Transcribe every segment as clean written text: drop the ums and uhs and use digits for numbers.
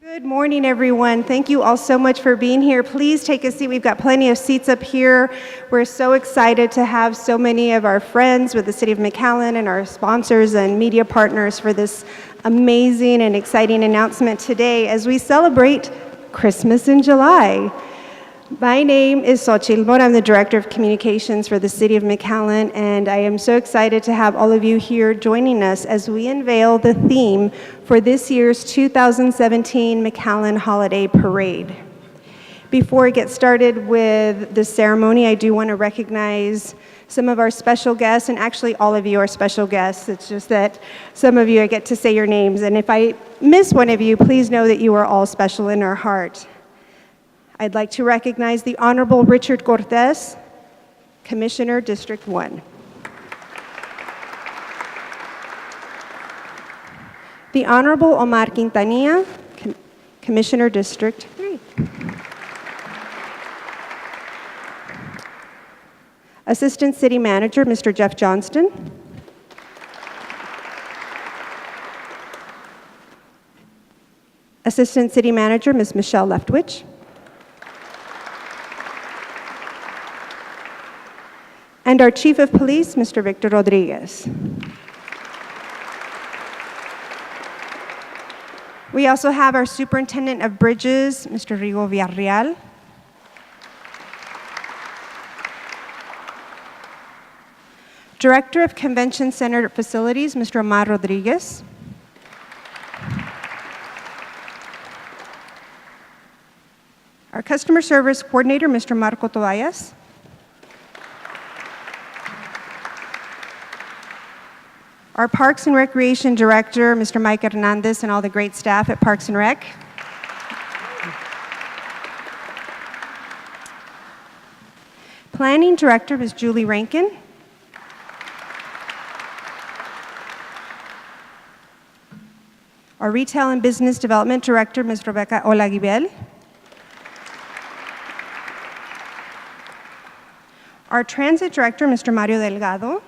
Good morning, everyone. Thank you all so much for being here. Please take a seat. We've got plenty of seats up here. We're so excited to have so many of our friends with the City of McAllen and our sponsors and media partners for this amazing and exciting announcement today as we celebrate Christmas in July. My name is Xochitl. I'm the Director of Communications for the City of McAllen, and I am so excited to have all of you here joining us as we unveil the theme for this year's 2017 McAllen Holiday Parade. Before we get started with the ceremony, I do want to recognize some of our special guests, and actually all of you are special guests. It's just that some of you I get to say your names, and if I miss one of you, please know that you are all special in our heart. I'd like to recognize the Honorable Richard Cortez, Commissioner, District 1. The Honorable Omar Quintanilla, Commissioner, District 3. Assistant City Manager, Mr. Jeff Johnston. Assistant City Manager, Ms. Michelle Leftwich. And our Chief of Police, Mr. Victor Rodriguez. We also have our Superintendent of Bridges, Mr. Rigo Villarreal. Director of Convention Center Facilities, Mr. Omar Rodriguez. Our Customer Service Coordinator, Mr. Marco Tobias. Our Parks and Recreation Director, Mr. Mike Hernandez, and all the great staff at Parks and Rec. Planning Director, Ms. Julie Rankin. Our Retail and Business Development Director, Ms. Rebecca Olaguibel. Our Transit Director, Mr. Mario Delgado.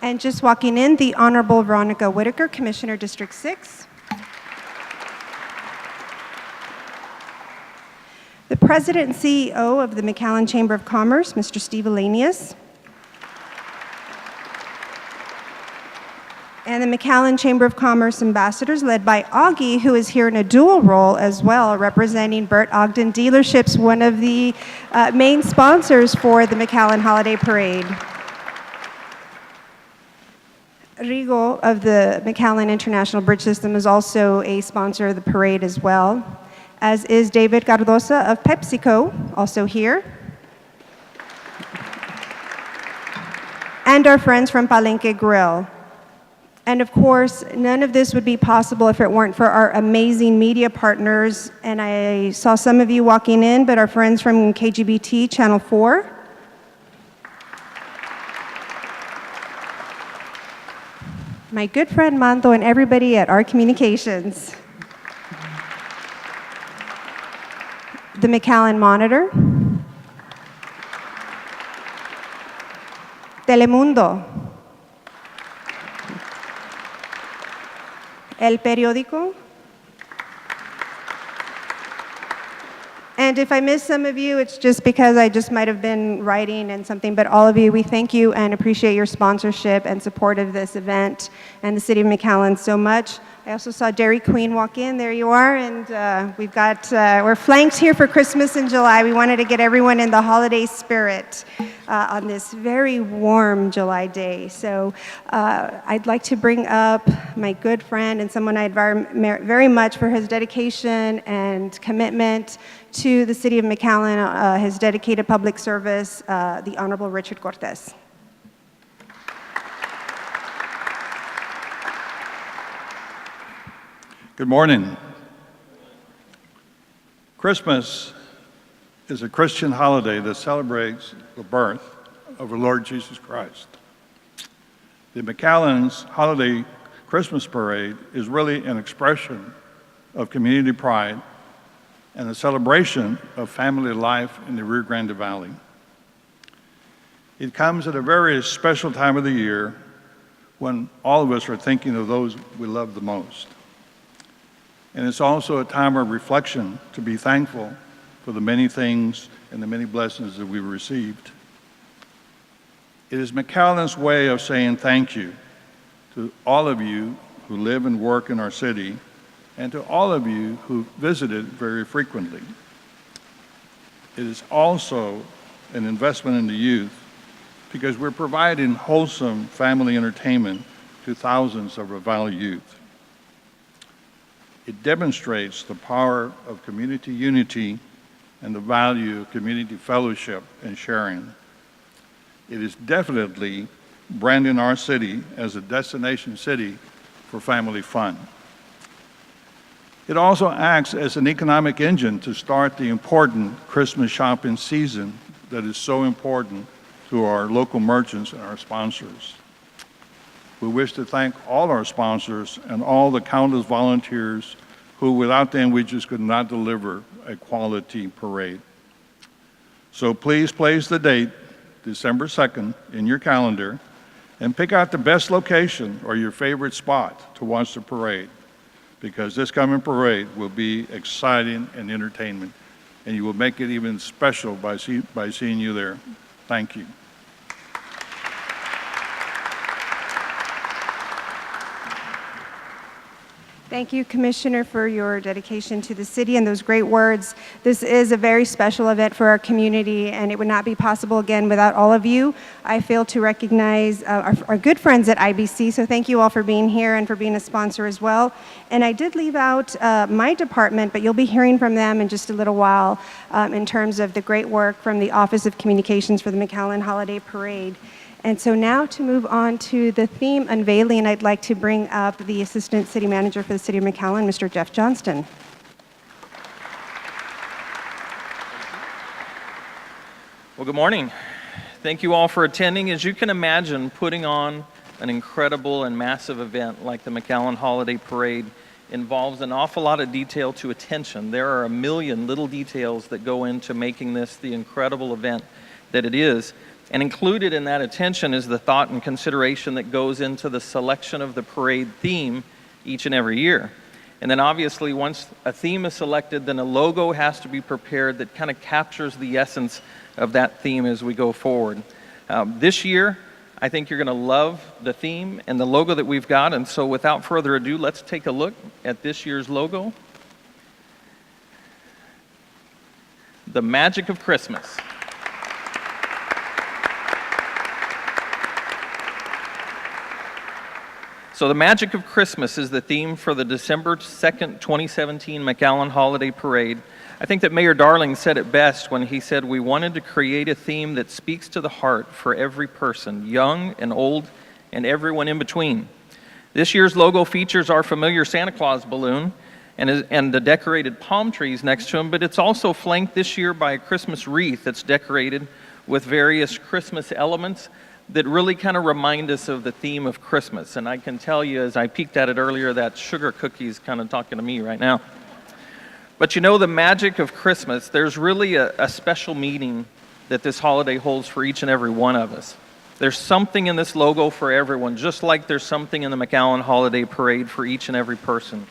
And just walking in, the Honorable Veronica Whitaker, Commissioner, District 6. The President and CEO of the McAllen Chamber of Commerce, Mr. Steve Ahlenius. And the McAllen Chamber of Commerce ambassadors, led by Augie, who is here in a dual role as well, representing Burt Ogden Dealerships, one of the main sponsors for the McAllen Holiday Parade. Rigo of the McAllen International Bridge System is also a sponsor of the parade as well, as is David Cardosa of PepsiCo, also here. And our friends from Palenque Grill. And of course, none of this would be possible if it weren't for our amazing media partners. And I saw some of you walking in, but our friends from KGBT Channel 4. My good friend Mando and everybody at our Communications. The McAllen Monitor. Telemundo. El Periódico. And if I miss some of you, it's just because I just might have been writing and something, but all of you, we thank you and appreciate your sponsorship and support of this event and the City of McAllen so much. I also saw Dairy Queen walk in, there you are, and we're flanked here for Christmas in July. We wanted to get everyone in the holiday spirit on this very warm July day. So I'd like to bring up my good friend and someone I admire very much for his dedication and commitment to the City of McAllen, his dedicated public service, the Honorable Richard Cortez. Good morning. Christmas is a Christian holiday that celebrates the birth of the Lord Jesus Christ. The McAllen's Holiday Christmas Parade is really an expression of community pride and a celebration of family life in the Rio Grande Valley. It comes at a very special time of the year when all of us are thinking of those we love the most. And it's also a time of reflection to be thankful for the many things and the many blessings that we've received. It is McAllen's way of saying thank you to all of you who live and work in our city, and to all of you who visited very frequently. It is also an investment in the youth because we're providing wholesome family entertainment to thousands of our valued youth. It demonstrates the power of community unity and the value of community fellowship and sharing. It is definitely branding our city as a destination city for family fun. It also acts as an economic engine to start the important Christmas shopping season that is so important to our local merchants and our sponsors. We wish to thank all our sponsors and all the countless volunteers who, without them, we just could not deliver a quality parade. So please place the date, December 2nd, in your calendar, and pick out the best location or your favorite spot to watch the parade, because this coming parade will be exciting and entertainment, and you will make it even special by seeing you there. Thank you. Thank you, Commissioner, for your dedication to the city and those great words. This is a very special event for our community, and it would not be possible, again, without all of you. I fail to recognize our good friends at IBC, so thank you all for being here and for being a sponsor as well. And I did leave out my department, but you'll be hearing from them in just a little while in terms of the great work from the Office of Communications for the McAllen Holiday Parade. And so now to move on to the theme unveiling, I'd like to bring up the Assistant City Manager for the City of McAllen, Mr. Jeff Johnston. Well, good morning. Thank you all for attending. As you can imagine, putting on an incredible and massive event like the McAllen Holiday Parade involves an awful lot of detail to attention. There are a million little details that go into making this the incredible event that it is. And included in that attention is the thought and consideration that goes into the selection of the parade theme each and every year. And then obviously once a theme is selected, then a logo has to be prepared that kind of captures the essence of that theme as we go forward. This year, I think you're going to love the theme and the logo that we've got. And so without further ado, let's take a look at this year's logo. The Magic of Christmas. So the Magic of Christmas is the theme for the December 2nd, 2017 McAllen Holiday Parade. I think that Mayor Darling said it best when he said we wanted to create a theme that speaks to the heart for every person, young and old and everyone in between. This year's logo features our familiar Santa Claus balloon and the decorated palm trees next to him, but it's also flanked this year by a Christmas wreath that's decorated with various Christmas elements that really kind of remind us of the theme of Christmas. And I can tell you, as I peeked at it earlier, that sugar cookie is kind of talking to me right now. But you know, the magic of Christmas, there's really a special meaning that this holiday holds for each and every one of us. There's something in this logo for everyone, just like there's something in the McAllen Holiday Parade for each and every person.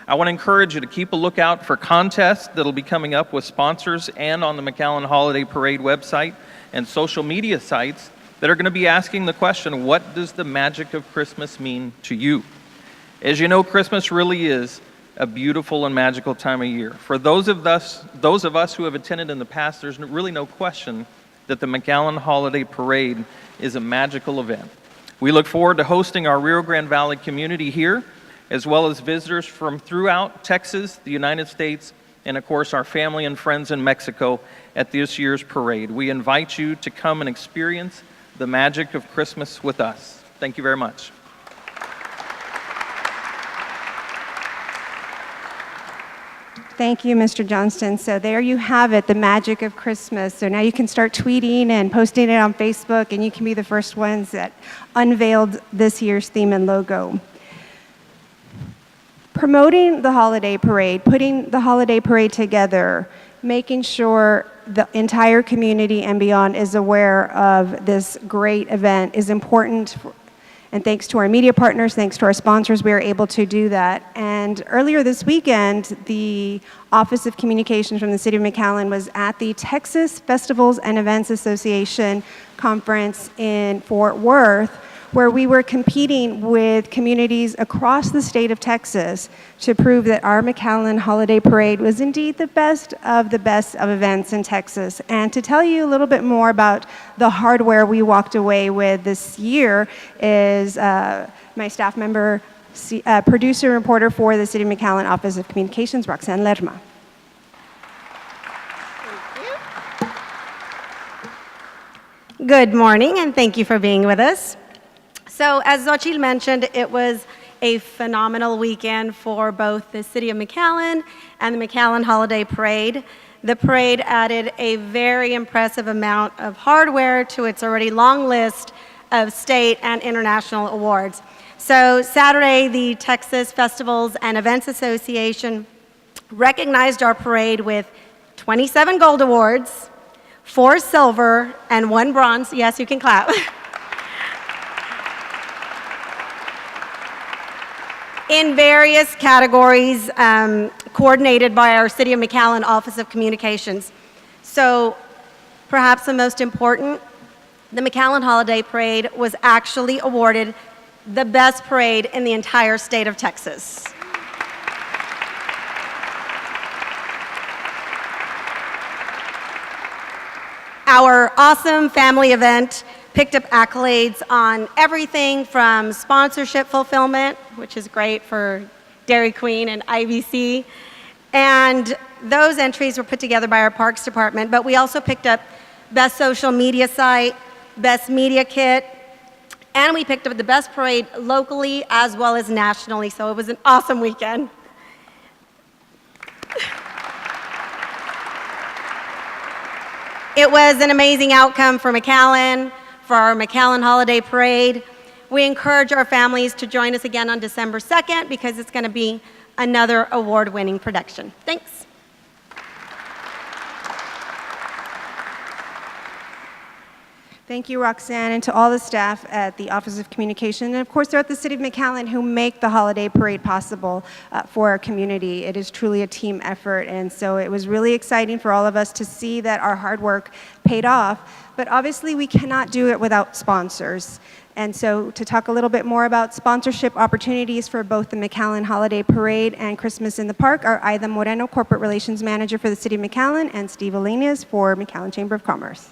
I want to encourage you to keep a lookout for contests that'll be coming up with sponsors and on the McAllen Holiday Parade website and social media sites that are going to be asking the question, what does the magic of Christmas mean to you? As you know, Christmas really is a beautiful and magical time of year. For those of us who have attended in the past, there's really no question that the McAllen Holiday Parade is a magical event. We look forward to hosting our Rio Grande Valley community here, as well as visitors from throughout Texas, the United States, and of course our family and friends in Mexico at this year's parade. We invite you to come and experience the magic of Christmas with us. Thank you very much. Thank you, Mr. Johnston. So there you have it, the magic of Christmas. So now you can start tweeting and posting it on Facebook, and you can be the first ones that unveiled this year's theme and logo. Promoting the holiday parade, putting the holiday parade together, making sure the entire community and beyond is aware of this great event is important. And thanks to our media partners, thanks to our sponsors, we were able to do that. And earlier this weekend, the Office of Communications from the City of McAllen was at the Texas Festivals and Events Association conference in Fort Worth, where we were competing with communities across the state of Texas to prove that our McAllen Holiday Parade was indeed the best of events in Texas. And to tell you a little bit more about the hardware we walked away with this year is my staff member, producer and reporter for the City of McAllen Office of Communications, Roxanne Lerma. Good morning, and thank you for being with us. So, as Xochitl mentioned, it was a phenomenal weekend for both the City of McAllen and the McAllen Holiday Parade. The parade added a very impressive amount of hardware to its already long list of state and international awards. So, Saturday, the Texas Festivals and Events Association recognized our parade with 27 gold awards, 4 silver, and 1 bronze. Yes, you can clap. In various categories coordinated by our City of McAllen Office of Communications. So perhaps the most important, the McAllen Holiday Parade was actually awarded the best parade in the entire state of Texas. Our awesome family event picked up accolades on everything from sponsorship fulfillment, which is great for Dairy Queen and IBC, and those entries were put together by our Parks Department, but we also picked up Best Social Media Site, Best Media Kit, and we picked up the Best Parade locally as well as nationally, so it was an awesome weekend. It was an amazing outcome for McAllen, for our McAllen Holiday Parade. We encourage our families to join us again on December 2nd because it's going to be another award-winning production. Thanks. Thank you, Roxanne, and to all the staff at the Office of Communication, and of course throughout the City of McAllen who make the holiday parade possible for our community. It is truly a team effort, and so it was really exciting for all of us to see that our hard work paid off. But obviously we cannot do it without sponsors. And so to talk a little bit more about sponsorship opportunities for both the McAllen Holiday Parade and Christmas in the Park are Aida Moreno, Corporate Relations Manager for the City of McAllen, and Steve Ahlenius for McAllen Chamber of Commerce.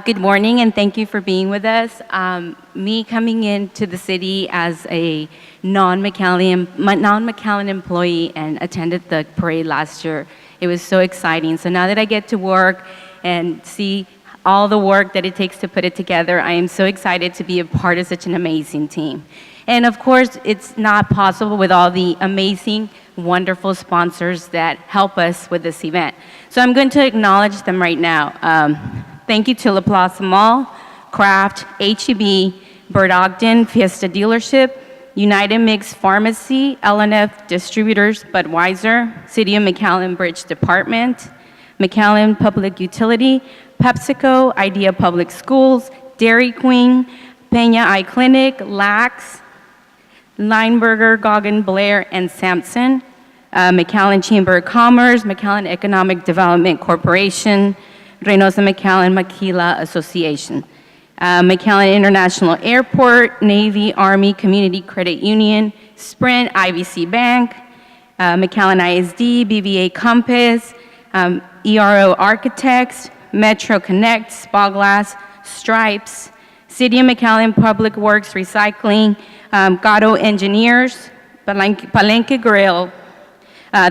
Good morning, and thank you for being with us. Me coming into the city as a non-McAllen employee and attended the parade last year, it was so exciting. So now that I get to work and see all the work that it takes to put it together, I am so excited to be a part of such an amazing team. And of course, it's not possible with all the amazing, wonderful sponsors that help us with this event. So I'm going to acknowledge them right now. Thank you to La Plaza Mall, Kraft, H-E-B, Bird Ogden, Fiesta Dealership, United Mix Pharmacy, LNF Distributors, Budweiser, City of McAllen Bridge Department, McAllen Public Utility, PepsiCo, Idea Public Schools, Dairy Queen, Peña Eye Clinic, Lax, Lineberger, Goggin, Blair, and Sampson, McAllen Chamber of Commerce, McAllen Economic Development Corporation, Reynosa McAllen Maquila Association, McAllen International Airport, Navy, Army, Community Credit Union, Sprint, IBC Bank, McAllen ISD, BVA Compass, ERO Architects, Metro Connect, Spoglass, Stripes, City of McAllen Public Works Recycling, Gatto Engineers, Palenque Grill,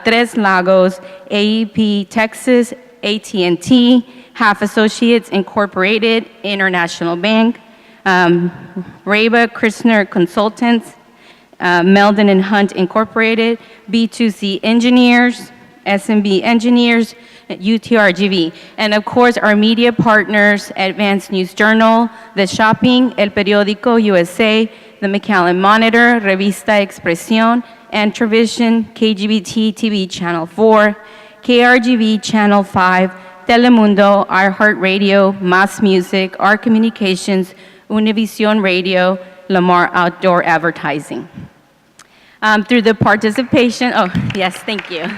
Tres Lagos, AEP Texas, AT&T, Half Associates Incorporated, International Bank, Reba Christner Consultants, Meldon and Hunt Incorporated, B2C Engineers, SMB Engineers, UTRGV, and of course our media partners, Advanced News Journal, The Shopping, El Periódico USA, The McAllen Monitor, Revista Expresión, Entravision, KGBT TV Channel 4, KRGV Channel 5, Telemundo, iHeartRadio, Mass Music, Our Communications, Univision Radio, Lamar Outdoor Advertising. Through the participation, thank you.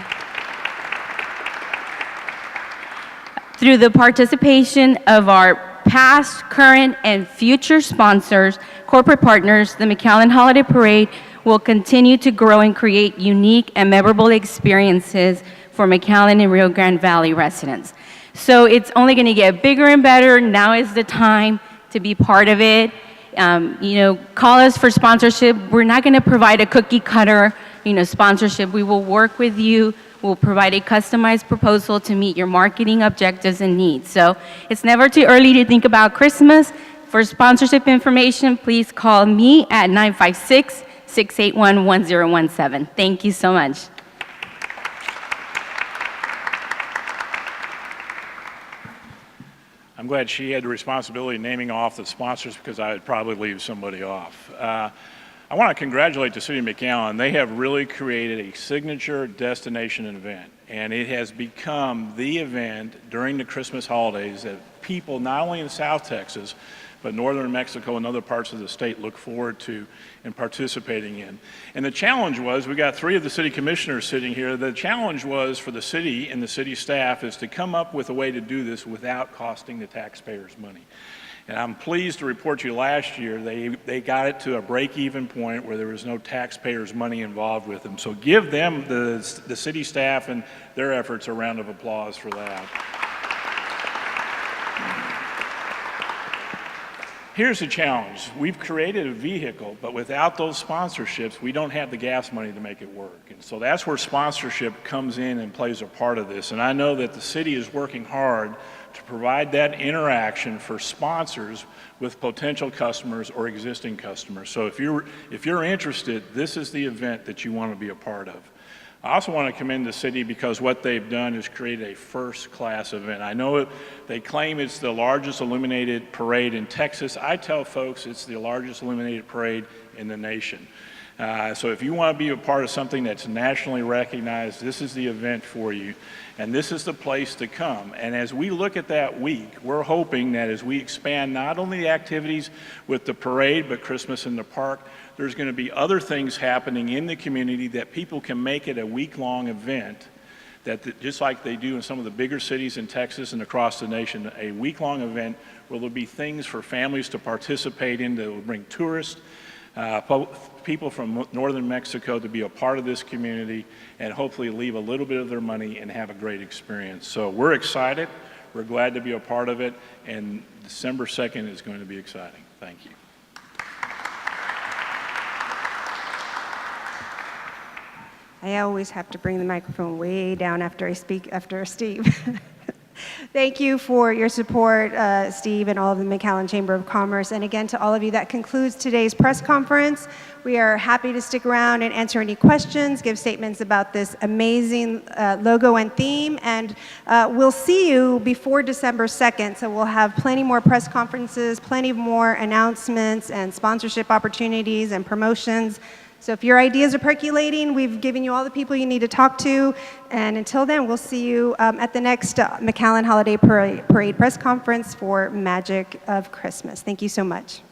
Through the participation of our past, current, and future sponsors, corporate partners, the McAllen Holiday Parade will continue to grow and create unique and memorable experiences for McAllen and Rio Grande Valley residents. So it's only going to get bigger and better. Now is the time to be part of it. Call us for sponsorship. We're not going to provide a cookie cutter, sponsorship. We will work with you. We'll provide a customized proposal to meet your marketing objectives and needs. So it's never too early to think about Christmas. For sponsorship information, please call me at 956-681-1017. Thank you so much. I'm glad she had the responsibility of naming off the sponsors because I would probably leave somebody off. I want to congratulate the City of McAllen. They have really created a signature destination event, and it has become the event during the Christmas holidays that people not only in South Texas, but northern Mexico and other parts of the state look forward to and participating in. And the challenge was, we got 3 of the city commissioners sitting here, the challenge was for the city and the city staff is to come up with a way to do this without costing the taxpayers money. And I'm pleased to report to you last year, they got it to a break-even point where there was no taxpayers' money involved with them. So give them, the city staff and their efforts, a round of applause for that. Here's the challenge. We've created a vehicle, but without those sponsorships, we don't have the gas money to make it work. And so that's where sponsorship comes in and plays a part of this. And I know that the city is working hard to provide that interaction for sponsors with potential customers or existing customers. So if you're interested, this is the event that you want to be a part of. I also want to commend the city because what they've done is create a first-class event. I know they claim it's the largest illuminated parade in Texas. I tell folks it's the largest illuminated parade in the nation. So if you want to be a part of something that's nationally recognized, this is the event for you. And this is the place to come. And as we look at that week, we're hoping that as we expand not only the activities with the parade, but Christmas in the Park, there's going to be other things happening in the community that people can make it a week-long event that just like they do in some of the bigger cities in Texas and across the nation, a week-long event where there'll be things for families to participate in that will bring tourists, people from northern Mexico to be a part of this community and hopefully leave a little bit of their money and have a great experience. So we're excited. We're glad to be a part of it, and December 2nd is going to be exciting. Thank you. I always have to bring the microphone way down after I speak after Steve. Thank you for your support, Steve, and all of the McAllen Chamber of Commerce. And again, to all of you, that concludes today's press conference. We are happy to stick around and answer any questions, give statements about this amazing logo and theme, and we'll see you before December 2nd. So we'll have plenty more press conferences, plenty more announcements and sponsorship opportunities and promotions. So if your ideas are percolating, we've given you all the people you need to talk to. And until then, we'll see you at the next McAllen Holiday Parade press conference for Magic of Christmas. Thank you so much.